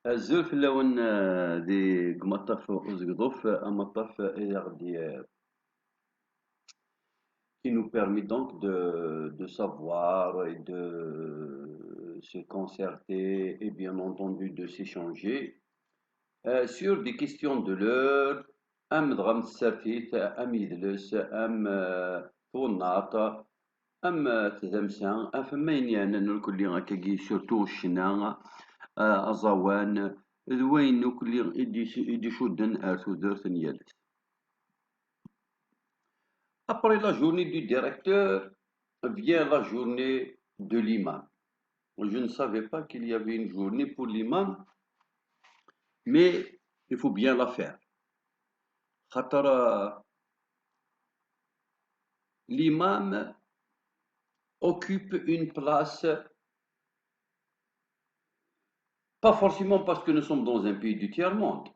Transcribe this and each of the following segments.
الزول في اللون دي قمطف وزقضوف أمطف غدي qui nous permet donc de savoir et de se concerter et bien entendu de s'échanger sur des questions de l'heure أم دغم تسافيت أم يدلس أم طوناط أم تدمسان أفمين يعني الكل هكاكي سورتو الشنا أزوان ذوين كل يدي شودن أرثو درثن يالس. Après la journée du directeur vient la journée de l'imam. Je ne savais pas qu'il y avait une journée pour l'imam, mais il faut bien la faire. خاطر l'imam occupe une place, pas forcément parce que nous sommes dans un pays du tiers-monde,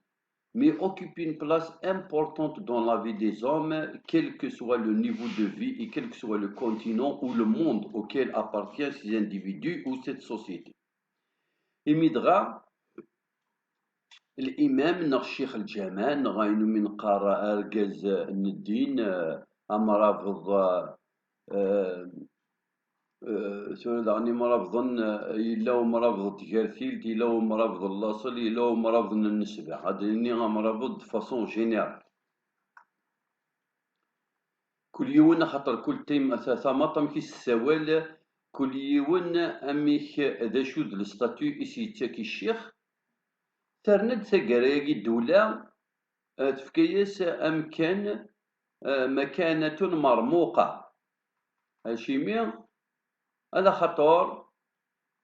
mais occupe une place importante dans la vie des hommes, quel que soit le niveau de vie et quel que soit le continent ou le monde auquel appartiennent ces individus ou cette société. إمدغا الإمام نغ الشيخ الجامع نغ عينو من قارة أرجز الدين أمرافض سوري دعني مرافضن إلا مرافض تجارثيل إلا مرافض اللاصل إلا مرافض النسبة هذا إني مرافض فاصون جينيرال كل يوم خاطر كل تيم ثماطم كيس السوال كل يوم أميك ذا شود الستاتيو إسي تاكي الشيخ ترند تاقرايقي الدولة تفكيس أمكان مكانة مرموقة هاشيمي على خاطر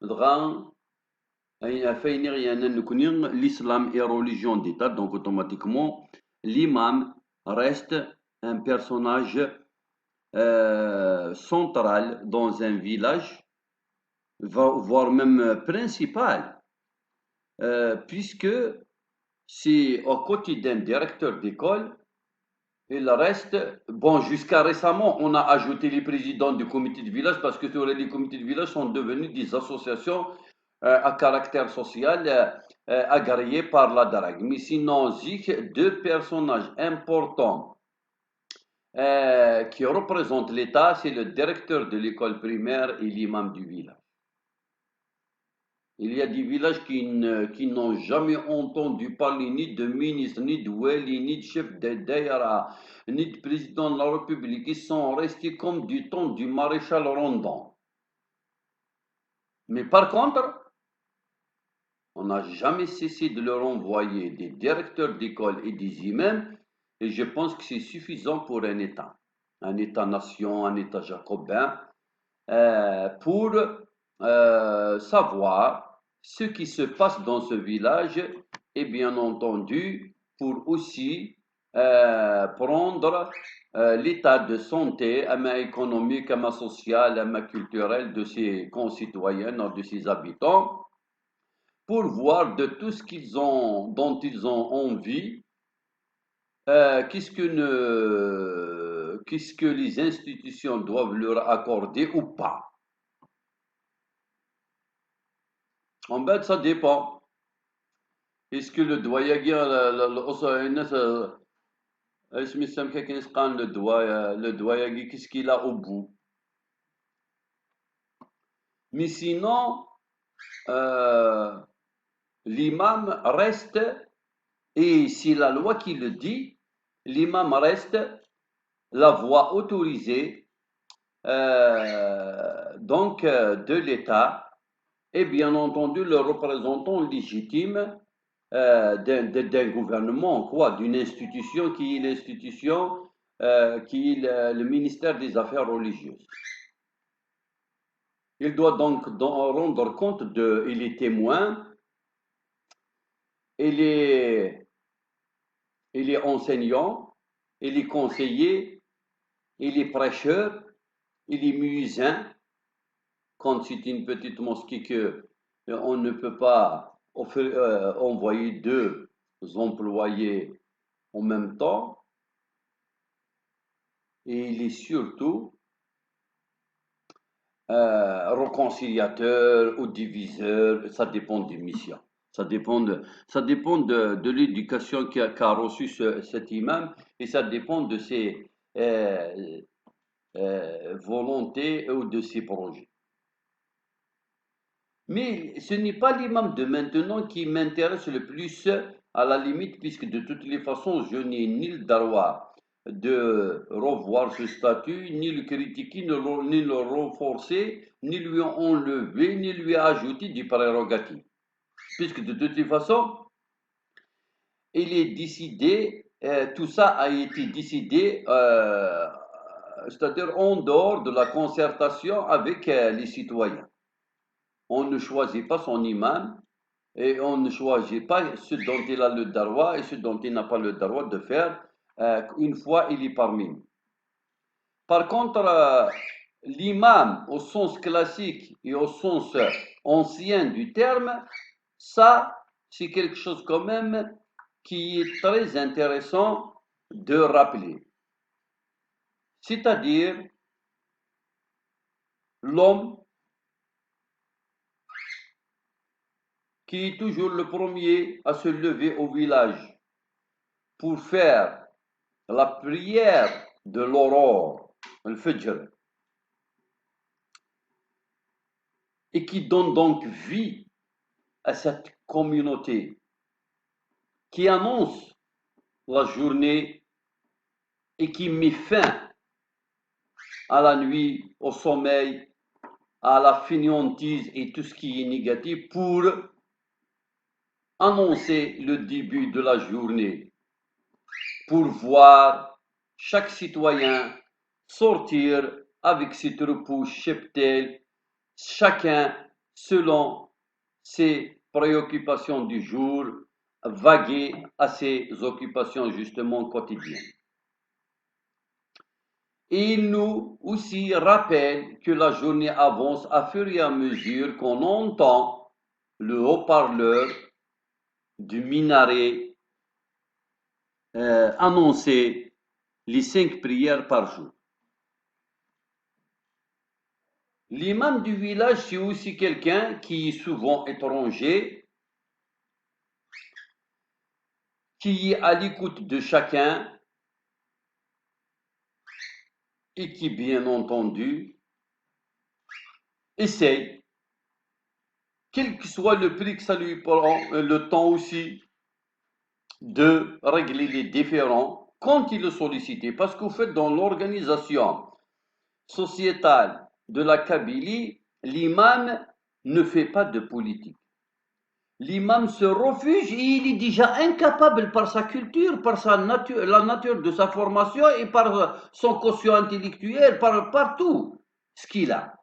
دغا فاين غيانا نكوني l'islam est religion d'État donc automatiquement l'imam reste un personnage central dans un village voire même principal puisque c'est au quotidien directeur d'école. Il reste, bon, jusqu'à récemment, on a ajouté les présidents du comité de village parce que les comités de village sont devenus des associations à caractère social agréées par la DARAG. Mais sinon, deux personnages importants qui représentent l'État, c'est le directeur de l'école primaire et l'imam du village. Il y a des villages qui n'ont jamais entendu parler ni de ministre, ni de wali, ni de chef de daïra, ni de président de la République. Ils sont restés comme du temps du maréchal Rondon. Mais par contre, on n'a jamais cessé de leur envoyer des directeurs d'école et des imams. Et je pense que c'est suffisant pour un État-nation, un État jacobin, pour savoir ce qui se passe dans ce village et bien entendu pour aussi prendre l'état de santé économique, social, culturel de ses concitoyens, de ses habitants, pour voir de tout ce dont ils ont envie, qu'est-ce que les institutions doivent leur accorder ou pas. En fait, ça dépend. Est-ce que le doyen, le doyen, qu'est-ce qu'il a au bout? Mais sinon, l'imam reste, et c'est la loi qui le dit, l'imam reste la voix autorisée donc de l'État et bien entendu le représentant légitime d'un gouvernement, quoi, d'une institution qui est l'institution, qui est le ministère des Affaires religieuses. Il doit donc rendre compte de les témoins et les enseignants et les conseillers et les prêcheurs et les muezzins quand c'est une petite mosquée que on ne peut pas envoyer deux employés en même temps. Et il est surtout réconciliateur ou diviseur, ça dépend des missions. Ça dépend de l'éducation qu'a reçu cet imam et ça dépend de ses euh, volontés ou de ses projets. Mais ce n'est pas l'imam de maintenant qui m'intéresse le plus à la limite, puisque de toutes les façons, je n'ai ni le droit de revoir ce statut, ni le critiquer, ni le renforcer, ni lui enlever, ni lui ajouter des prérogatives. Puisque de toutes les façons, il est décidé, tout ça a été décidé, c'est-à-dire en dehors de la concertation avec les citoyens. On ne choisit pas son imam et on ne choisit pas ce dont il a le droit et ce dont il n'a pas le droit de faire une fois il est parmi nous. Par contre, l'imam au sens classique et au sens ancien du terme, ça, c'est quelque chose quand même qui est très intéressant de rappeler. C'est-à-dire l'homme qui est toujours le premier à se lever au village pour faire la prière de l'aurore, le Fajr, et qui donne donc vie à cette communauté, qui annonce la journée et qui met fin à la nuit, au sommeil, à la fainéantise et tout ce qui est négatif pour annoncer le début de la journée, pour voir chaque citoyen sortir avec ses troupeaux cheptels, chacun selon ses préoccupations du jour, vaguer à ses occupations justement quotidiennes. Et il nous aussi rappelle que la journée avance à fur et à mesure qu'on entend le haut-parleur du minaret annoncer les 5 prières par jour. L'imam du village, c'est aussi quelqu'un qui est souvent étranger, qui est à l'écoute de chacun et qui, bien entendu, essaye, quel que soit le prix que ça lui prend, le temps aussi, de régler les différends quand il est sollicité. Parce qu'au fait, dans l'organisation sociétale de la Kabylie, l'imam ne fait pas de politique. L'imam se refuge et il est déjà incapable par sa culture, par la nature de sa formation et par son quotient intellectuel, par tout ce qu'il a.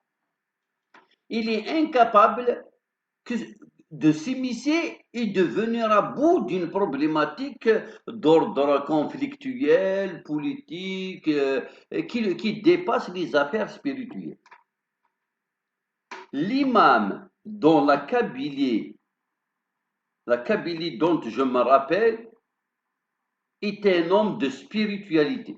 Il est incapable de s'immiscer et de venir à bout d'une problématique d'ordre conflictuel, politique, qui dépasse les affaires spirituelles. L'imam dans la Kabylie dont je me rappelle, est un homme de spiritualité.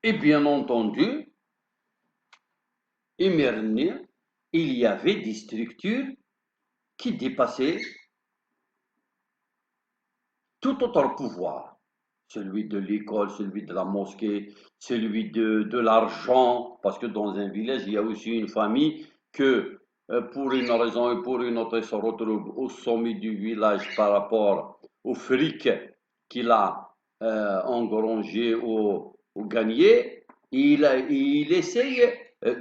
Et bien entendu, Emirne, il y avait des structures qui dépassaient tout autre pouvoir. Celui de l'école, celui de la mosquée, celui de l'argent, parce que dans un village, il y a aussi une famille que, pour une raison et pour une autre, se retrouve au sommet du village par rapport au fric qu'il a engrangé ou gagné. Il essaye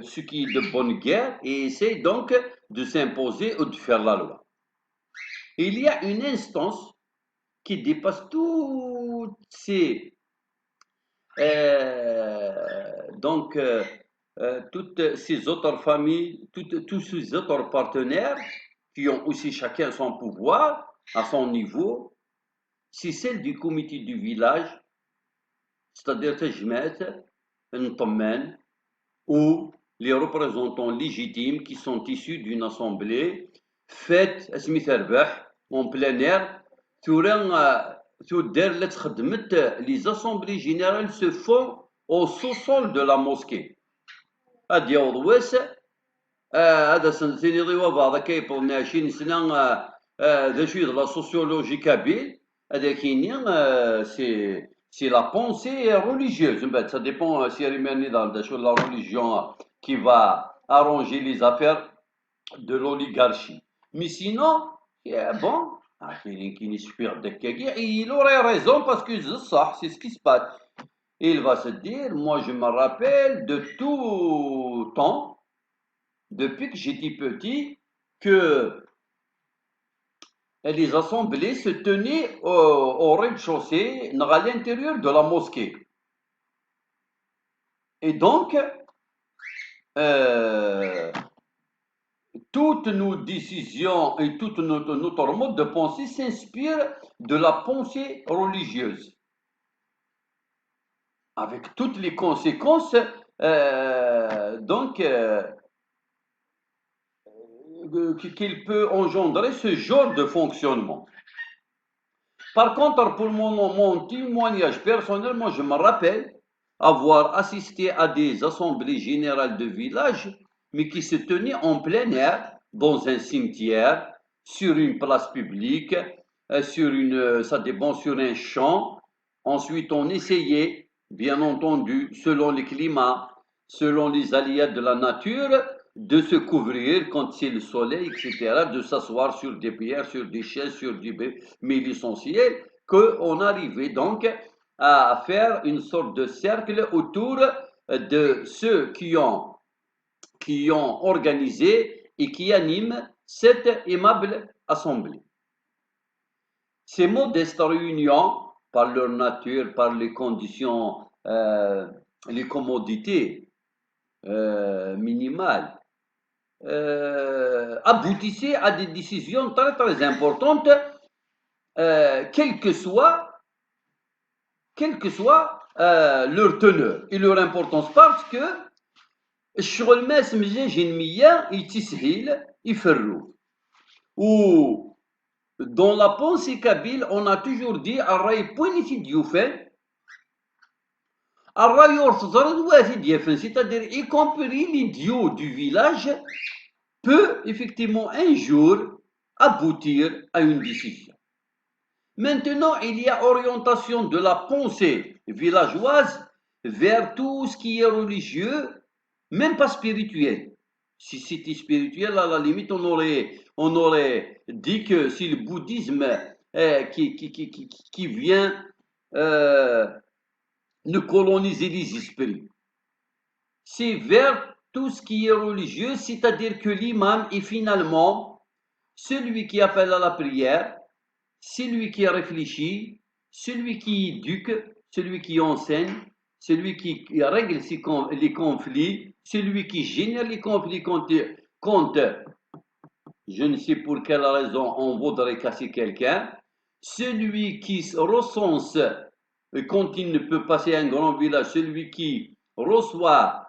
ce qui est de bonne guerre et essaye donc de s'imposer ou de faire la loi. Il y a une instance qui dépasse toutes ces toutes ces autres familles, tous ces autres partenaires qui ont aussi chacun son pouvoir à son niveau, c'est celle du comité du village, c'est-à-dire Tajmet, Ntommen, ou les représentants légitimes qui sont issus d'une assemblée faite en plein air. Les assemblées générales se font au sous-sol de la mosquée. هذا سنسينيضيو بعض كيبل ناشين سنة ذا شوية لا سوسيولوجي كابيل هذا كيني سي لا بونسي religieuse من بعد ça dépend si ريماني ذا شو la religion qui va arranger les affaires de l'oligarchie. Mais sinon, bon, il aurait raison parce que c'est ce qui se passe. Il va se dire, moi je me rappelle de tout temps, depuis que j'étais petit, que les assemblées se tenaient au rez-de-chaussée, à l'intérieur de la mosquée. Et donc, toutes nos décisions et tout notre mode de pensée s'inspire de la pensée religieuse, avec toutes les conséquences qu'il peut engendrer ce genre de fonctionnement. Par contre, pour mon témoignage personnel, moi je me rappelle avoir assisté à des assemblées générales de village, mais qui se tenaient en plein air, dans un cimetière, sur une place publique, ça dépend, sur un champ. Ensuite, on essayait, bien entendu, selon le climat, selon les aléas de la nature, de se couvrir quand c'est le soleil, etc., de s'asseoir sur des pierres, sur des chaises, sur mais l'essentiel, qu'on arrivait donc à faire une sorte de cercle autour de ceux qui ont organisé et qui animent cette aimable assemblée. Ces modestes réunions, par leur nature, par les conditions, les commodités minimales, aboutissaient à des décisions très très importantes, quelle que soit leur teneur et leur importance, parce que الشغل ما سمجا جنمية يتسهيل يفرو. Ou dans la pensée kabyle, on a toujours dit الراي بوينيتي يوفن الراي يرتضرد واحد يفن, c'est-à-dire y compris l'idiot du village peut effectivement un jour aboutir à une décision. Maintenant, il y a orientation de la pensée villageoise vers tout ce qui est religieux, même pas spirituel. Si c'était spirituel, à la limite, on aurait dit que si le bouddhisme qui vient de coloniser les esprits, c'est vers tout ce qui est religieux, c'est-à-dire que l'imam est finalement celui qui appelle à la prière, celui qui réfléchit, celui qui éduque, celui qui enseigne, celui qui règle les conflits, celui qui génère les conflits quand je ne sais pour quelle raison on voudrait casser quelqu'un, celui qui recense quand il ne peut passer un grand village, celui qui reçoit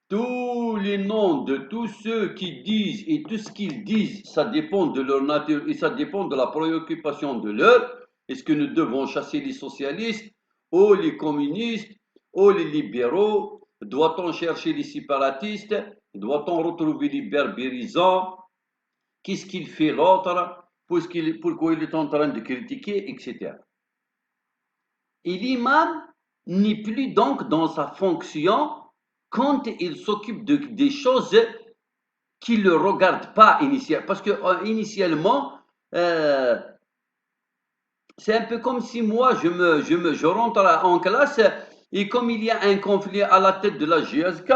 tous les noms de tous ceux qui disent et tout ce qu'ils disent, ça dépend de leur nature et ça dépend de la préoccupation de l'heure. Est-ce que nous devons chasser les socialistes ou les communistes ou les libéraux? Doit-on chercher les séparatistes? Doit-on retrouver les berbérisants? Qu'est-ce qu'il fait l'autre? Pourquoi il est en train de critiquer, etc. Et l'imam n'est plus donc dans sa fonction quand il s'occupe des choses qui ne le regardent pas initialement. Parce que initialement, c'est un peu comme si moi, je rentre en classe et comme il y a un conflit à la tête de la GSK,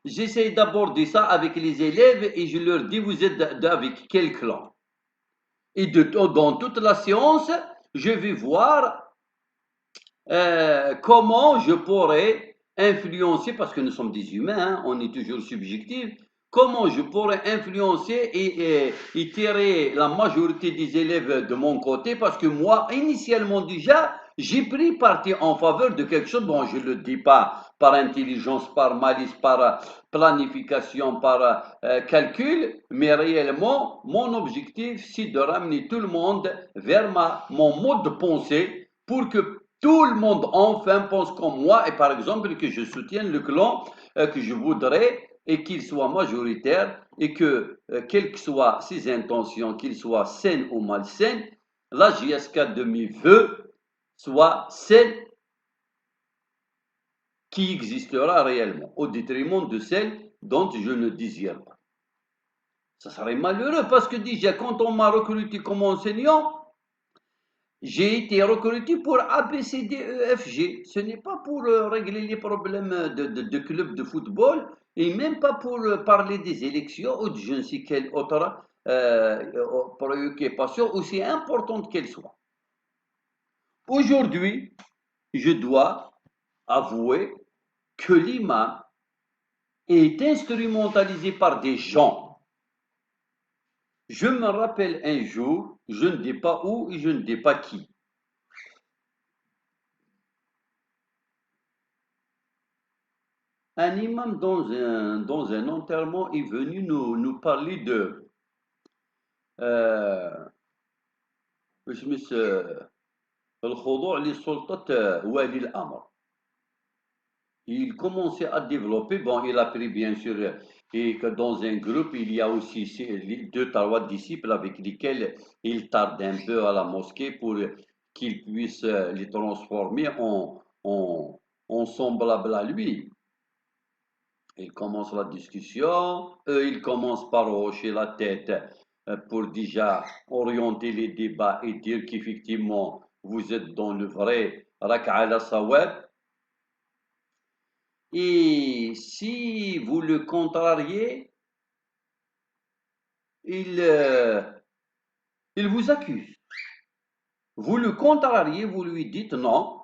j'essaie d'aborder ça avec les élèves et je leur dis, vous êtes avec quel clan? Et dans toute la séance, je vais voir comment je pourrais influencer, parce que nous sommes des humains, hein, on est toujours subjectif, comment je pourrais influencer et tirer la majorité des élèves de mon côté, parce que moi, initialement déjà, j'ai pris parti en faveur de quelque chose, bon, je ne le dis pas par intelligence, par malice, par planification, par calcul, mais réellement, mon objectif, c'est de ramener tout le monde vers mon mode de pensée pour que tout le monde enfin pense comme moi et par exemple que je soutienne le clan que je voudrais et qu'il soit majoritaire et que, quelles que soient ses intentions, qu'ils soient saines ou malsaines, la JSK de mes voeux soit celle qui existera réellement, au détriment de celle dont je ne désire pas. Ça serait malheureux parce que déjà, quand on m'a recruté comme enseignant, j'ai été recruté pour A, B, C, D, E, F, G. Ce n'est pas pour régler les problèmes de club de football et même pas pour parler des élections ou de je ne sais quelle autre préoccupation, aussi importante qu'elle soit. Aujourd'hui, je dois avouer que l'imam est instrumentalisé par des gens. Je me rappelle un jour, je ne dis pas où et je ne dis pas qui. Un imam dans un enterrement est venu nous parler de اسمه الخضوع لسلطة ولي الأمر. Il commençait à développer, bon, il a pris bien sûr, et que dans un groupe, il y a aussi deux, trois disciples avec lesquels il tarde un peu à la mosquée pour qu'il puisse les transformer en semblables à lui. Il commence la discussion, il commence par hocher la tête pour déjà orienter les débats et dire qu'effectivement, vous êtes dans le vrai raka'a al-sawab. Et si vous le contrariez, il, euh, il vous accuse. Vous le contrariez, vous lui dites non,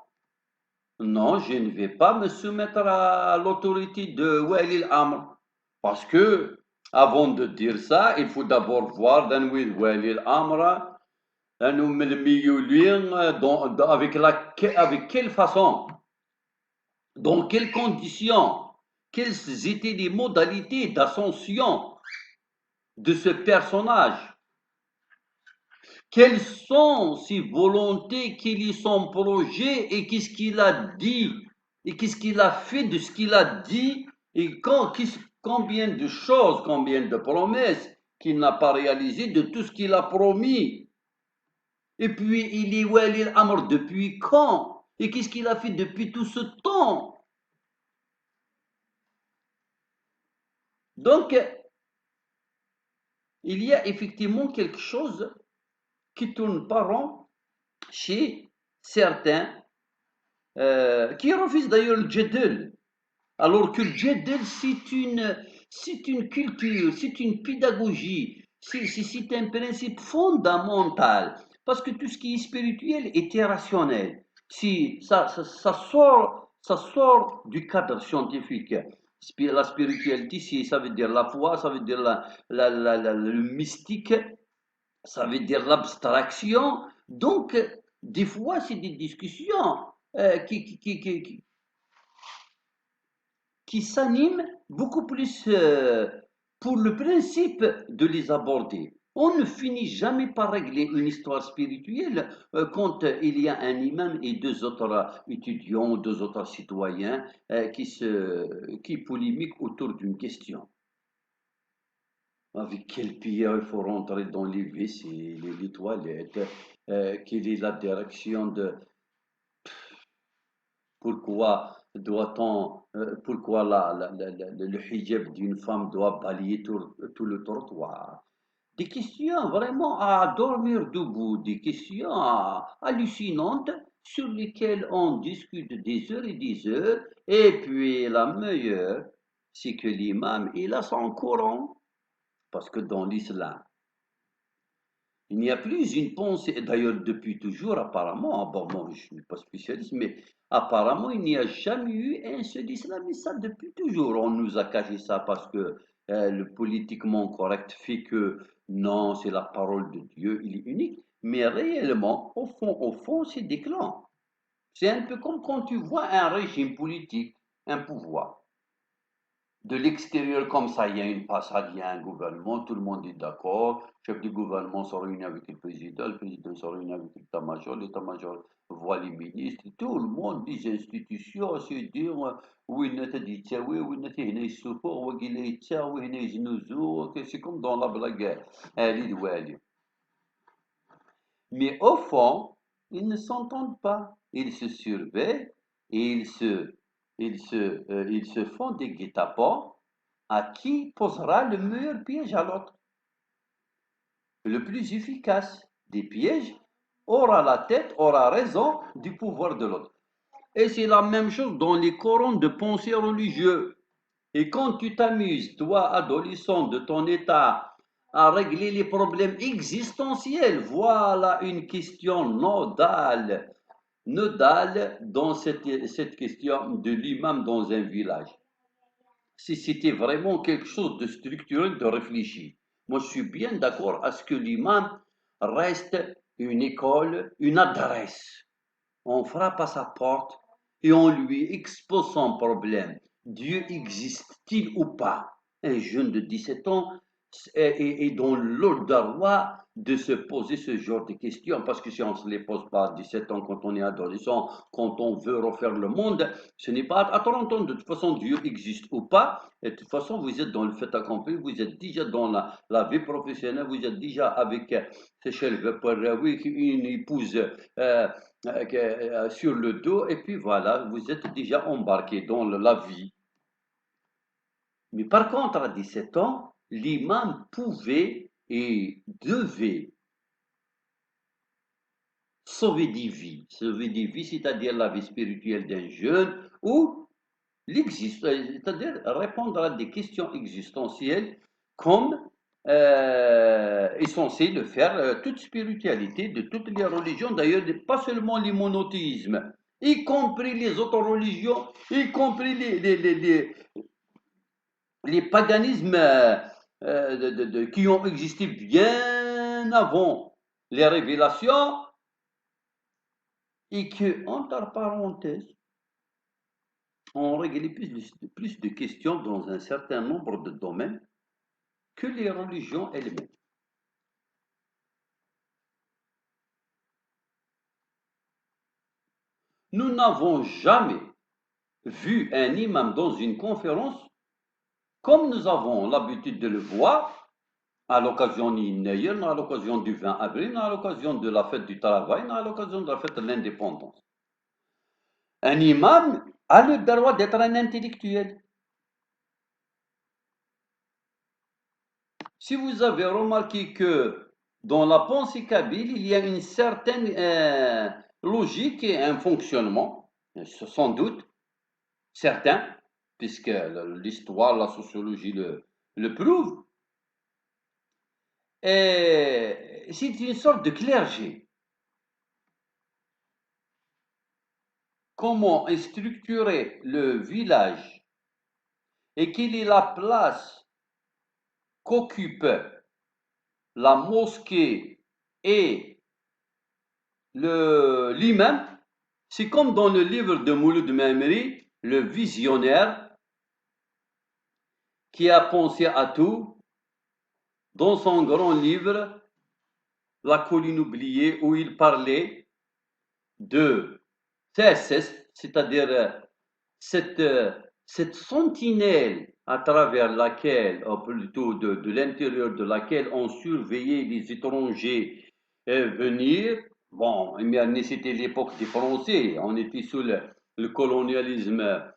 non, je ne vais pas me soumettre à l'autorité de Wali al-Amr. Parce que, avant de dire ça, il faut d'abord voir dans Wali al-Amr, avec quelle façon, dans quelles conditions, quelles étaient les modalités d'ascension de ce personnage. Quelles sont ses volontés, quel est son projet et qu'est-ce qu'il a dit et qu'est-ce qu'il a fait de ce qu'il a dit et combien de choses, combien de promesses qu'il n'a pas réalisées de tout ce qu'il a promis. Et puis il est Wali al-Amr depuis quand et qu'est-ce qu'il a fait depuis tout ce temps. Donc, il y a effectivement quelque chose qui tourne pas rond chez certains qui refusent d'ailleurs le Jedel. Alors que le Jedel, c'est une culture, c'est une pédagogie, c'est un principe fondamental. Parce que tout ce qui est spirituel est irrationnel. Si ça sort du cadre scientifique. La spiritualité, ça veut dire la foi, ça veut dire le mystique, ça veut dire l'abstraction. Donc, des fois, c'est des discussions qui s'animent beaucoup plus pour le principe de les aborder. On ne finit jamais par régler une histoire spirituelle quand il y a un imam et deux autres étudiants, deux autres citoyens qui polémiquent autour d'une question. Avec quel pied il faut rentrer dans les WC, les toilettes, quelle est la direction de pourquoi le hijab d'une femme doit balayer tout le trottoir? Des questions vraiment à dormir debout, des questions hallucinantes sur lesquelles on discute des heures et des heures. Et puis la meilleure, c'est que l'imam, il a son Coran. Parce que dans l'islam, il n'y a plus une pensée, d'ailleurs depuis toujours apparemment, bon moi je ne suis pas spécialiste, mais apparemment il n'y a jamais eu un seul islamiste, ça depuis toujours. On nous a caché ça parce que le politiquement correct fait que non, c'est la parole de Dieu, il est unique, mais réellement, au fond, c'est des clans. C'est un peu comme quand tu vois un régime politique, un pouvoir. de l'extérieur comme ça, il y a une passade, il y a un gouvernement, tout le monde est d'accord. Le chef du gouvernement se réunit avec le président se réunit avec l'état-major voit les ministres, tout le monde, les institutions, se dire وين تدي وين هنا يسوفوا وكيلا يتساوي وهنا يجنزوا c'est comme dans la blague Ali Douali. Mais au fond, ils ne s'entendent pas. Ils se surveillent et ils se font des guet-apens à qui posera le meilleur piège à l'autre. Le plus efficace des pièges aura la tête, aura raison du pouvoir de l'autre. Et c'est la même chose dans les courants de pensée religieux. Et quand tu t'amuses, toi, adolescent de ton état, à régler les problèmes existentiels, voilà une question nodale dans cette question de l'imam dans un village. Si c'était vraiment quelque chose de structurel, de réfléchi. Moi, je suis bien d'accord à ce que l'imam reste une école, une adresse. On frappe à sa porte et on lui expose son problème. Dieu existe-t-il ou pas? Un jeune de 17 ans est dans l'ordre de roi de se poser ce genre de questions, parce que si on ne se les pose pas à 17 ans quand on est adolescent, quand on veut refaire le monde, ce n'est pas à 30 ans. De toute façon, Dieu existe ou pas, et de toute façon, vous êtes dans le fait accompli, vous êtes déjà dans la vie professionnelle, vous êtes déjà avec Seychelles, une épouse sur le dos, et puis voilà, vous êtes déjà embarqué dans la vie. Mais par contre, à 17 ans, l'imam pouvait et devait sauver des vies. Sauver des vies, c'est-à-dire la vie spirituelle d'un jeune, ou c'est-à-dire répondre à des questions existentielles comme est censé le faire toute spiritualité de toutes les religions, d'ailleurs pas seulement les monothéismes, y compris les autres religions, y compris les paganismes qui ont existé bien avant les révélations et que, entre parenthèses, ont réglé plus de questions dans un certain nombre de domaines que les religions elles-mêmes. Nous n'avons jamais vu un imam dans une conférence comme nous avons l'habitude de le voir à l'occasion du Neyel, à l'occasion du 20 avril, à l'occasion de la fête du travail, à l'occasion de la fête de l'indépendance. Un imam a le droit d'être un intellectuel. Si vous avez remarqué que dans la pensée kabyle, il y a une certaine logique et un fonctionnement, sans doute, certain, puisque l'histoire, la sociologie le prouve, et c'est une sorte de clergé. Comment est structuré le village et quelle est la place qu'occupe la mosquée et l'imam, c'est comme dans le livre de Mouloud Memri, le visionnaire qui a pensé à tout, dans son grand livre, La colline oubliée, où il parlait de CSS, c'est-à-dire cette sentinelle à travers laquelle, ou plutôt de l'intérieur de laquelle on surveillait les étrangers venir. Bon, mais c'était l'époque des Français, on était sous le colonialisme.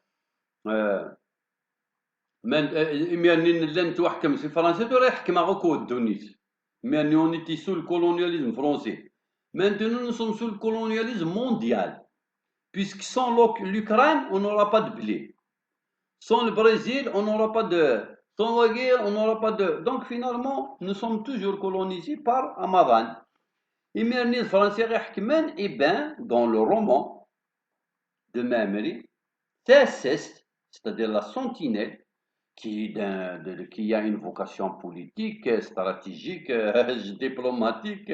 لن تحكم في فرنسا ولا يحكم عقود تونس. Mais on était sous le colonialisme français. Maintenant, nous sommes sous le colonialisme mondial. Puisque sans l'Ukraine, on n'aura pas de blé. Sans le Brésil, on n'aura pas de... Sans la guerre, on n'aura pas de... Donc finalement, nous sommes toujours colonisés par Amaran. Et les Français, eh bien, dans le roman de Memri, c'est-à-dire la sentinelle, qui a une vocation politique, stratégique, diplomatique,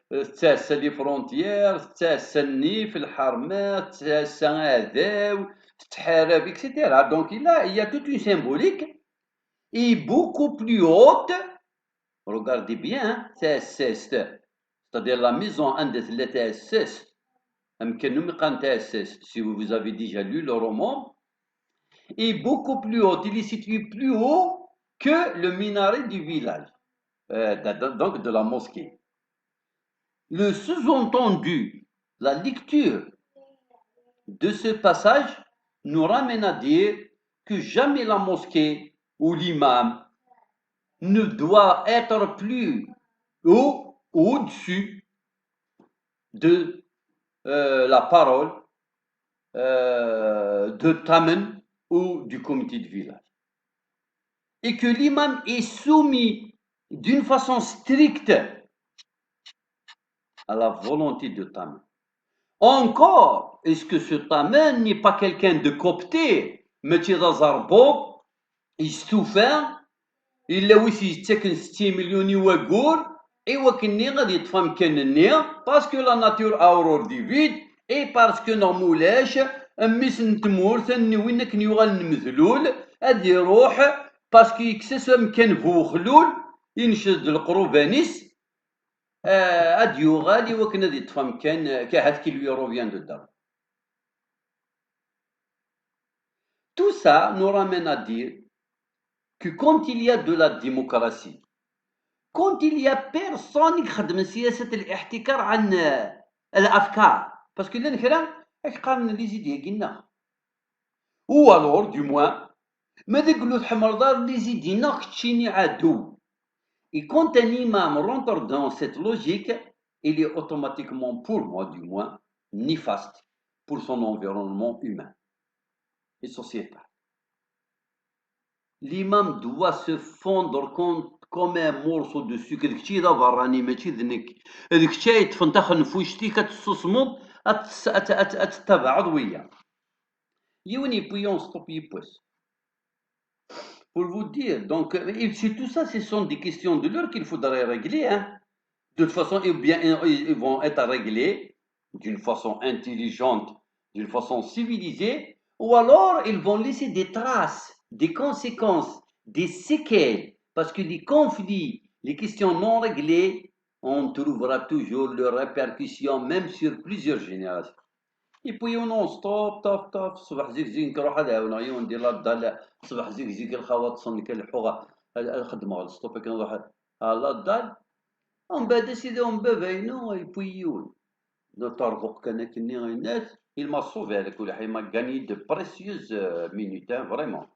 تساس les frontières, تساس النيف الحرمات, تساس هذا, etc. Donc il y a toute une symbolique et beaucoup plus haute. Regardez bien, hein, c'est-à-dire la maison elle تأسست يمكن كان تأسست si vous avez déjà lu le roman est beaucoup plus haute, il est situé plus haut que le minaret du village, donc de la mosquée. Le sous-entendu, la lecture de ce passage nous ramène à dire que jamais la mosquée ou l'imam ne doit être plus haut ou au-dessus de la parole de Tamen ou du comité de village. Et que l'imam est soumis d'une façon stricte à la volonté de Tamen. Encore, est-ce que ce Tamen n'est pas quelqu'un de coopté, métier d'Azarbo, il souffert, il a aussi 60 millions de et وكني غادي يتفهم كان النية parce que la nature a horreur du vide et parce que نورمولاش ميس نتمور ثاني وين كن يغال المذلول ادي يروح parce que يكسس مكان فوخلول ينشد القروبانيس ادي يغال وكن غادي يتفهم كان كهات كي lui revient dedans. Tout ça nous ramène à dire que quand il y a de la démocratie, quand il y a personne qui خدم سياسة الاحتكار عن الأفكار parce que لأن كلام قارن لي زيدي قلنا ou alors du moins ما يقولوا تحمر دار لي زيدينا كتشيني عدو. Et quand un imam rentre dans cette logique, il est automatiquement, pour moi du moins, néfaste pour son environnement humain et sociétal. L'imam doit se fondre comme un morceau de sucre. هذيك الشيء دابا راني ماشي ذنك هذيك الشيء تفنتخ نفوشتي كتصصمد تتبعض وياه يوني بيون ستوب يبوس. Pour vous dire, donc, et tout ça, ce sont des questions de l'heure qu'il faudrait régler. Hein. De toute façon, ils vont être réglés d'une façon intelligente, d'une façon civilisée, ou alors ils vont laisser des traces, des conséquences, des séquelles, parce que les conflits, les questions non réglées, on trouvera toujours leurs répercussions, même sur plusieurs générations. Et puis on ستوب طاف طاف الصباح زيك زيك نروح هذا ونعيون ندير لا الدال الصباح زيك زيك الخوات صن كنلحوها الخدمه السطوب كنروح لا الدال ومن بعد سيدي ومن بعد باينو يبويون نطربق كان كني الناس il m'a sauvé avec كل حاجه il m'a gagné de précieuses minutes hein, vraiment.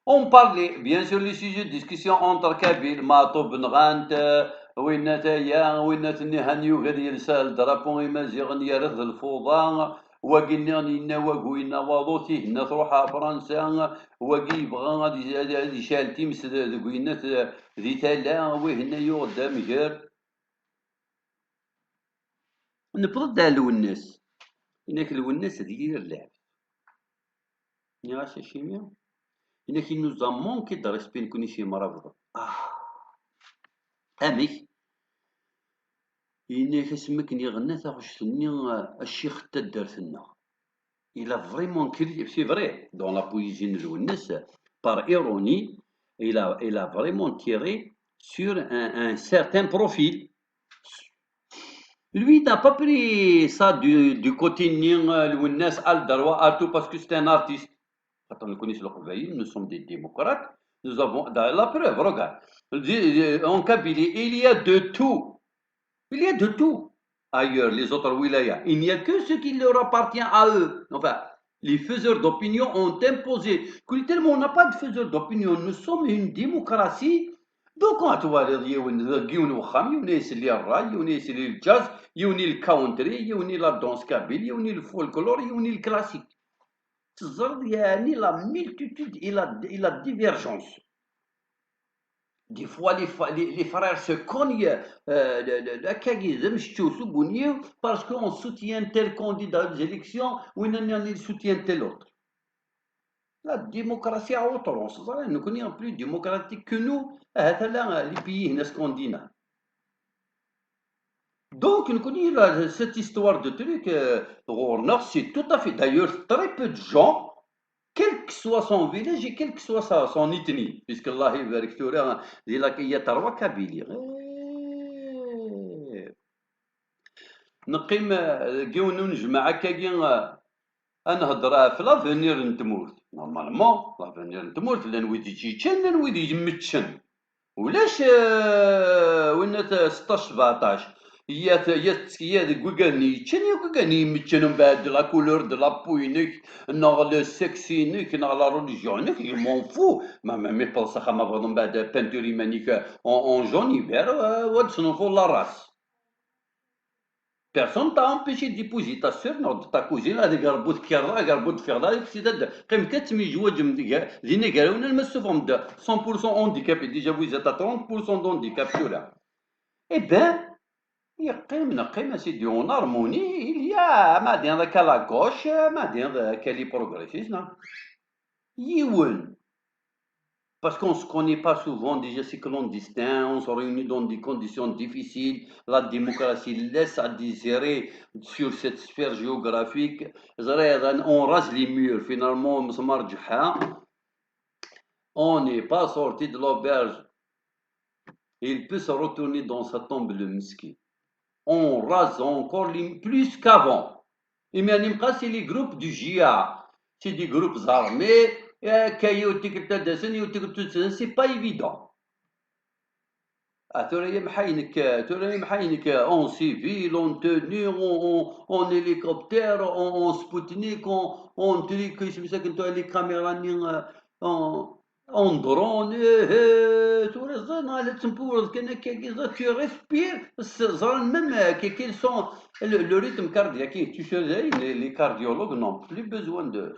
On parlait bien sûr le sujet de discussion entre Kabyle, Mato Ben Gant, وين تايا وين تنهانيو غير يرسال درابون يمازيغ يرد الفوضى وقلنا لنا وقوينا وضوتي هنا تروح فرنسا وقي يبغى غادي شال تيمس قوينا ذي تالا وهنا يقدام غير نبرد على الوناس هناك الوناس هذه اللعب ني غاش شيميا هناك nous a manqué de respect نكوني شي مرة امي إني كسمك يغنى تاغشتني الشيخ تدرتنا. Il a vraiment créé, c'est vrai, dans la poésie de Lounis, par ironie, il a vraiment tiré sur un certain profil. Lui n'a pas pris ça du côté Lounis al-Darwa, tout parce que c'est un artiste. Quand on connaît le nous sommes des démocrates, nous avons la preuve, regarde. En Kabylie, il y a de tout. Il y a de tout ailleurs, les autres wilayas. Il n'y a que ce qui leur appartient à eux. Enfin, les faiseurs d'opinion ont imposé. Tellement on n'a pas de faiseurs d'opinion. Nous sommes une démocratie. Donc, on va dire, il y a le jazz, il y a le country, il y a la danse kabyle, il y a le folklore, il y a le classique. Il y a la multitude et la divergence. Des fois, les frères se cognent parce qu'on soutient tel candidat aux élections ou on soutient tel autre. La démocratie a autre, on ne connaît plus démocratique que nous, les pays scandinaves. Donc, nous connaissons cette histoire de truc, Warner, c'est tout à fait. D'ailleurs, très peu de gens, quel que soit son village et quelle que soit son ethnie, puisque Allah يبارك فيها dit là qu'il y a trois Kabylie. نقيم كيونو نجمع هكاكي نهضر في لافونير نتموت نورمالمون لافونير نتموت لان ويدي تيتشن لان ويدي يمتشن ولاش وين 16 17 يا كوكاني يتشن يا كوكاني يمتشن من بعد لا كولور دو لا بوينك نغ لو سكسينك نغ لا ريليجيونك مون فو مي بلصخ ما بغض من بعد بانتوري مانيك اون جون يبير واد صنفو لا راس. Personne t'a empêché d'épouser ta soeur, non, ta cousine, avec un bout de kierla, avec un bout de ferla, c'est-à-dire, comme 4000 joueurs, je me dis, les Négériens, on me souvent de 100% handicapé, déjà vous êtes à 30% d'handicap, là. Eh bien, c'est dit en harmonie, il y a, ma dire, qu'à la gauche, ma dire, qu'elle est progressiste, non? Yiwen. Parce qu'on ne se connaît pas souvent, déjà c'est clandestin, on se réunit dans des conditions difficiles, la démocratie laisse à désirer sur cette sphère géographique, on rase les murs, finalement on n'est pas sorti de l'auberge, il peut se retourner dans sa tombe le mesquin. On rase encore plus qu'avant. Et même c'est les groupes du GIA, c'est des groupes armés, c'est pas évident. En civil, en tenue, en hélicoptère, en Spoutnik, en truc, les caméras en drone, tu respires, même quels sont le rythme cardiaque, tu sais, les cardiologues n'ont plus besoin de.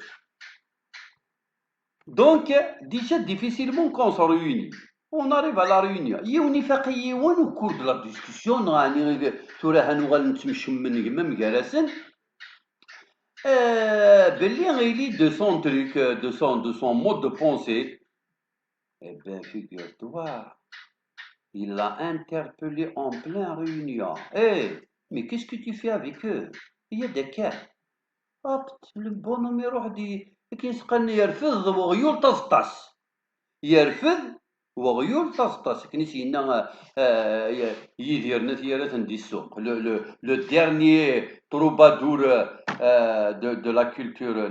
Donc, déjà difficilement qu'on se réunit. On arrive à la réunion. يونفق يوان au cours de la discussion يعني ترى هنوغال نتمشوا من même جالسين باللي il est de son truc de son mode de pensée. Eh bien, figure-toi, il l'a interpellé en pleine réunion. Mais qu'est-ce que tu fais avec eux? Il y a des cas. Hop, le bonhomme يروح كيسقني يرفض وغيول تسطس يرفض وغيول تسطس كنيسينا يدير نثيرات ندي السوق le dernier troubadour de la culture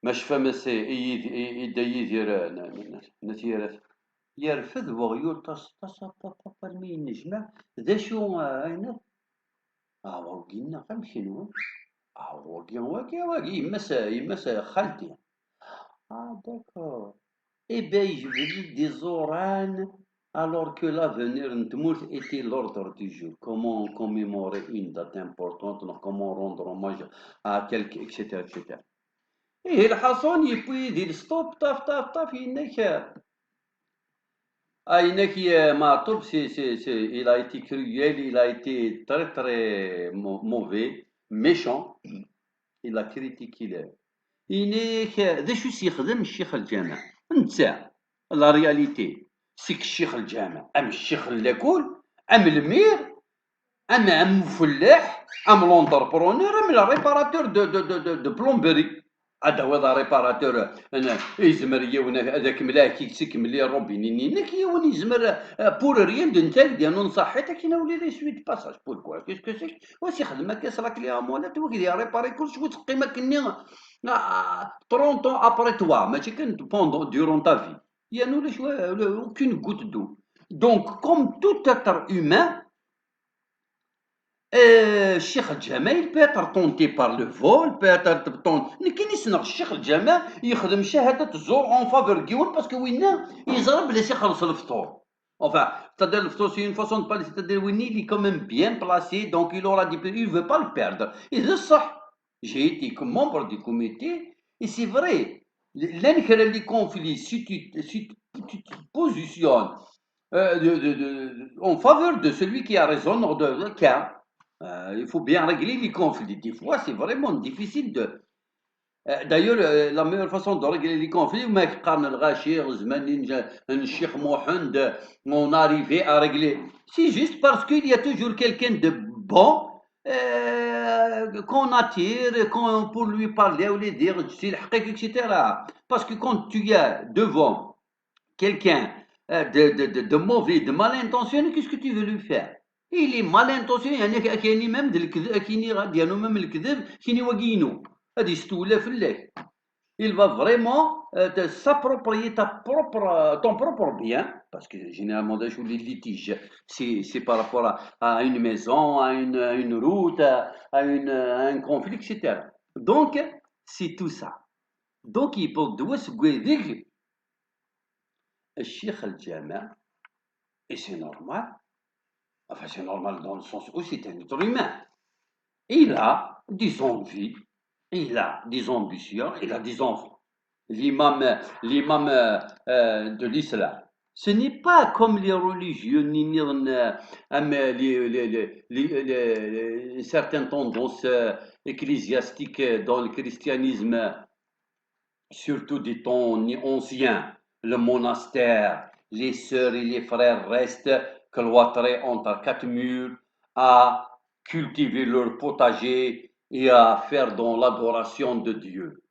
مش فمس يبدا يدير نثيرات يرفض وغيول تسطس المين نجمع ذا شو هنا وقلنا شنو يمس خالتي. D'accord. Eh bien, je veux dire des oranes, alors que l'avenir Ntmourt était l'ordre du jour. Comment commémorer une date importante, comment rendre hommage à quelqu'un, etc., etc. Et le Hassan, il peut dire stop, taf, taf, taf, il il a été cruel, il a été très, très mauvais, méchant. Il a critiqué les. إنيك ذا شو سيخدم الشيخ الجامع نتا لا رياليتي سيك الشيخ الجامع ام الشيخ اللاكول ام المير ام فلاح ام لونتربرونور ام لا ريباراتور دو بلومبري هذا هو ذا ريباراتور انا يزمر يون هذاك ملاك كيكسيك ملي روبيني نك يون يزمر بور ريان دو نتاك ديال نصحيتك كاين ولي سويت باساج بور كوا كيسكو سي واش يخدم هكا صراك لي امولات هو كيدير ريباري كلشي وتقيمك كني 30 ans après toi, mais tu pendant durant ta vie. Il y a nous aucune goutte d'eau. Donc, comme tout être humain, Cheikh Al-Jamaï peut être tenté par le vol, peut être tenté. Mais qui n'est-ce Cheikh Al-Jamaï, il خدم شهادة زور en faveur de parce que oui, il ضرب les يخلص الفطور. Enfin, c'est-à-dire le fطور c'est une façon de parler, c'est-à-dire oui, il est quand même bien placé, donc il aura dit, il ne veut pas le perdre. Et c'est ça. J'ai été membre du comité, et c'est vrai, les conflits, si tu te positionnes en faveur de celui qui a raison dans le cas, il faut bien régler les conflits. Des fois, c'est vraiment difficile de. D'ailleurs, la meilleure façon de régler les conflits, ما يقارن الغاشير زمان الشيخ محمد, on arrivait à régler. C'est juste parce qu'il y a toujours quelqu'un de bon qu'on attire, pour lui parler ou lui dire, c'est le حقيقة, etc. Parce que quand tu as devant quelqu'un de mauvais, de mal intentionné, qu'est-ce que tu veux lui faire? Il est mal intentionné, يعني كاينين même كاينين ديالو même الكذب كاين واقينو هادي ستولى في الليل. Il va vraiment s'approprier ton propre bien, parce que généralement, les litiges, c'est par rapport à une maison, à une route, à un conflit, etc. Donc, c'est tout ça. Donc, il peut dire que le Cheikh al-Jama, et c'est normal, enfin, c'est normal dans le sens où c'est un être humain. Il a des envies, il a des ambitions, il a des enfants. L'imam de l'islam. Ce n'est pas comme les religieux, ni certaines tendances ecclésiastiques dans le christianisme, surtout des temps anciens. Le monastère, les sœurs et les frères restent cloîtrés entre quatre murs à cultiver leur potager et à faire dans l'adoration de Dieu.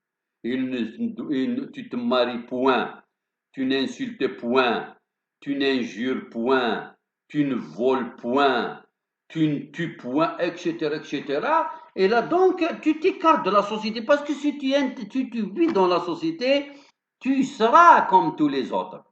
Tu te maries point, tu n'insultes point, tu n'injures point, tu ne voles point, tu ne tues point, etc., etc. Et là, donc, tu t'écartes de la société parce que si tu vis dans la société, tu seras comme tous les autres.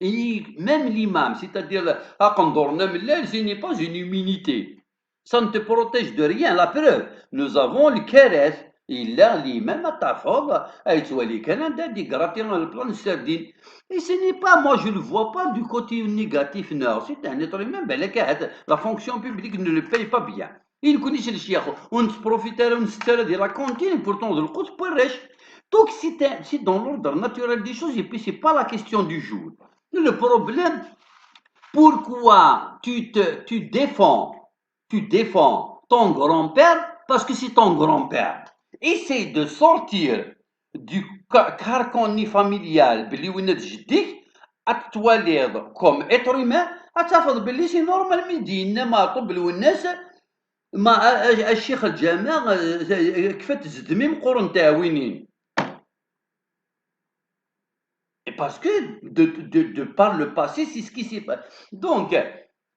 Et même l'imam, c'est-à-dire, ce n'est pas une immunité. Ça ne te protège de rien. La preuve, nous avons le Kérès. Il a l'imam à ta faute. Il Canada, dit gratter dans le plan de sardine. Et ce n'est pas, moi je ne le vois pas du côté négatif. Non, c'est un être humain. La fonction publique ne le paye pas bien. Il connaît le chien. On se profite de la cantine, pourtant de le coup pour riche. Donc c'est dans l'ordre naturel des choses et puis c'est pas la question du jour. Le problème, pourquoi tu défends ton grand-père parce que c'est ton grand-père. Essaye de sortir du carcan familial بلي ولد جديك اتواليض comme être humain اتفض بلي سي نورمال من ديننا ما طب الناس ما الشيخ الجامع كفات زدمي مقورن تاوينين. Et parce que de par le passé, c'est ce qui s'est passé. Donc,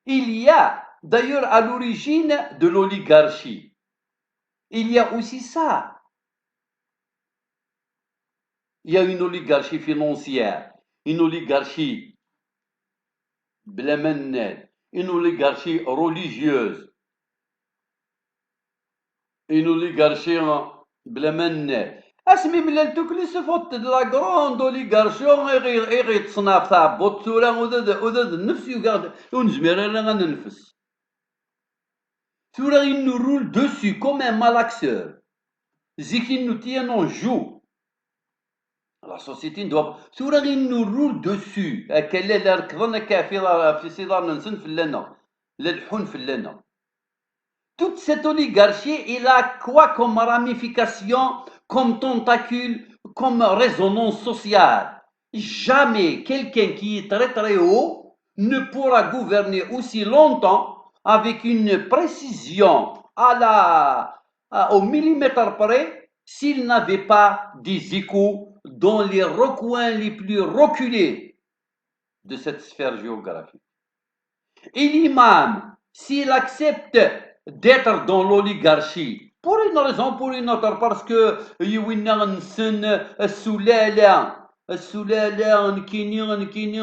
il y a d'ailleurs à l'origine de l'oligarchie, il y a aussi ça. Il y a une oligarchie financière, une oligarchie blamennelle, une oligarchie religieuse, une oligarchie blamennelle. اسمي ملالتو كلي صفات لا غروند اوليغارشيون غير تصناف تاع بوتورا وداد النفس يقعد ونزمير انا غننفس ثورا il nous roule dessus comme un malaxeur زيك il nous tient en joue la société doit ثورا il nous roule dessus هكا لا ركضنا في صدار ننسن فلانا لا الحون فلانا. Toute cette oligarchie, il a quoi comme ramification, comme tentacule, comme résonance sociale? Jamais quelqu'un qui est très très haut ne pourra gouverner aussi longtemps avec une précision au millimètre près s'il n'avait pas des échos dans les recoins les plus reculés de cette sphère géographique. Et l'imam, s'il accepte d'être dans l'oligarchie, pour une raison, pour une autre, parce que يوينا نسن السلالة نكيني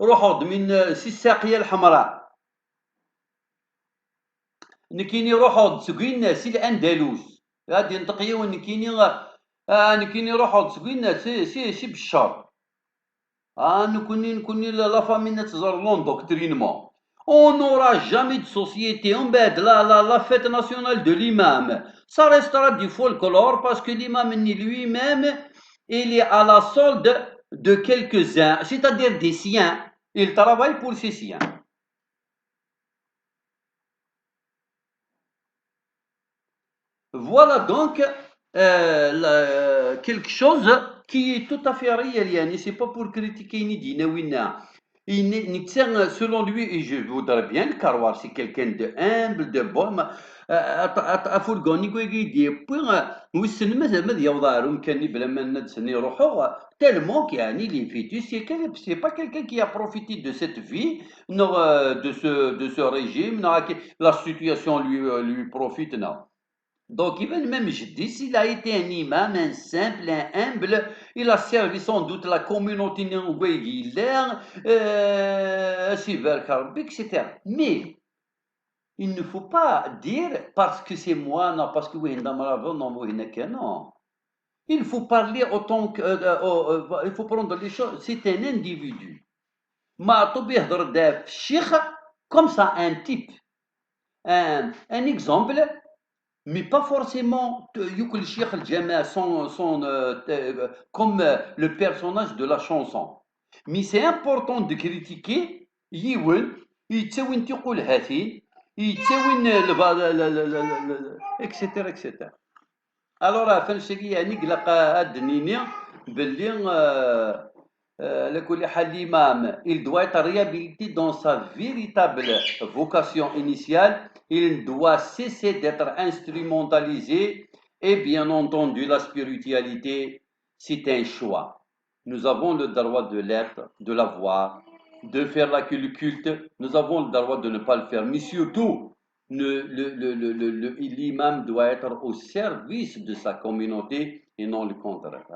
رحض من ساقية الحمراء نكيني رحض سقينا سي الأندلس غادي نتقيو نكيني رحض سقينا سي بالشر نكوني لا فامي تزرلون دوكترينمون. On n'aura jamais de société. En bête, la fête nationale de l'imam, ça restera du folklore parce que l'imam lui-même, il est à la solde de quelques-uns, c'est-à-dire des siens. Il travaille pour ses siens. Voilà donc quelque chose qui est tout à fait réel, yani, c'est pas pour critiquer ni dire oui, non. Il tient, selon lui, et je voudrais bien le croire, c'est quelqu'un de humble, de bon, أفرقوني كويكيدي بوين ويسن ماذا يوضارهم كان بلا ما ندسن يروحوا tellement يعني les fœtus c'est pas quelqu'un qui a profité de cette vie non de ce régime non la situation lui profite non. Donc, Ibn même je dis, s'il a été un imam, un simple, un humble, il a servi sans doute la communauté Nguyen-Guiller, Siver Karbi, etc. Mais, il ne faut pas dire parce que c'est moi, non, parce que oui, non. Il faut parler autant que, il faut prendre les choses, c'est un individu. Ma comme ça, un type, un exemple. Mais pas forcément يكل شيخ الجماعة comme le personnage de la chanson. Mais c'est important de critiquer يون يتساوي انت يقول هاتين يتساوي etc etc. Alors فنشتي يعني قلق هاد النيني باللي لكل حال l'imam, il doit être réhabilité dans sa véritable vocation initiale. Il doit cesser d'être instrumentalisé. Et bien entendu, la spiritualité, c'est un choix. Nous avons le droit de l'être, de l'avoir, de faire le culte. Nous avons le droit de ne pas le faire. Mais surtout, l'imam doit être au service de sa communauté et non le contraire.